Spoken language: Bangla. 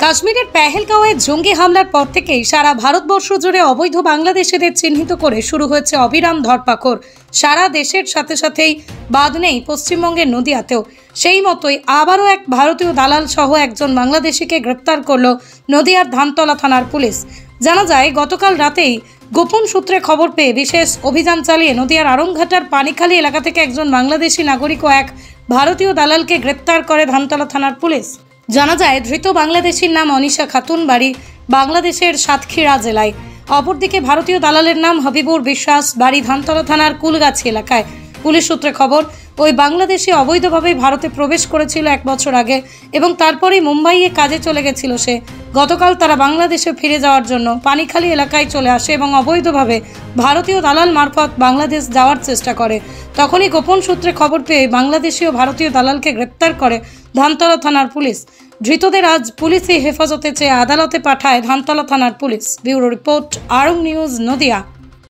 কাশ্মীরের পেহেলগাঁওয়ে জঙ্গি হামলার পর থেকেই সারা ভারতবর্ষ জুড়ে অবৈধ বাংলাদেশিদের চিহ্নিত করে শুরু হয়েছে অবিরাম ধরপাকড়। সারা দেশের সাথে সাথেই বাদ নেই পশ্চিমবঙ্গের নদিয়াতেও। সেই মতোই আবারও এক ভারতীয় দালাল সহ একজন বাংলাদেশিকে গ্রেপ্তার করল নদিয়ার ধানতলা থানার পুলিশ। জানা যায়, গতকাল রাতেই গোপন সূত্রে খবর পেয়ে বিশেষ অভিযান চালিয়ে নদিয়ার আড়ংঘাটার পানিখালী এলাকা থেকে একজন বাংলাদেশি নাগরিক ও এক ভারতীয় দালালকে গ্রেপ্তার করে ধানতলা থানার পুলিশ। জানা যায়, ধৃত বাংলাদেশীর নাম অনিশা খাতুন, বাড়ি বাংলাদেশের সাতক্ষীরা জেলায়। অপরদিকে ভারতীয় দালালের নাম হাবিবুর বিশ্বাস, বাড়ি ধানতলা থানার কুলগাছি এলাকায়। পুলিশ সূত্রে খবর, ওই বাংলাদেশি অবৈধভাবে ভারতে প্রবেশ করেছিল 1 বছর আগে এবং তারপরেই মুম্বাইয়ে কাজে চলে গেছিল সে। গতকাল তারা বাংলাদেশে ফিরে যাওয়ার জন্য পানিখালী এলাকায় চলে আসে এবং অবৈধভাবে ভারতীয় দালাল মারফত বাংলাদেশ যাওয়ার চেষ্টা করে। তখনই গোপন সূত্রে খবর পেয়ে বাংলাদেশি ও ভারতীয় দালালকে গ্রেপ্তার করে ধানতলা থানার পুলিশ। ধৃতদের আজ পুলিশি হেফাজতে চেয়ে আদালতে পাঠায় ধানতলা থানার পুলিশ। ব্যুরো রিপোর্ট, আড়ং নিউজ, নদিয়া।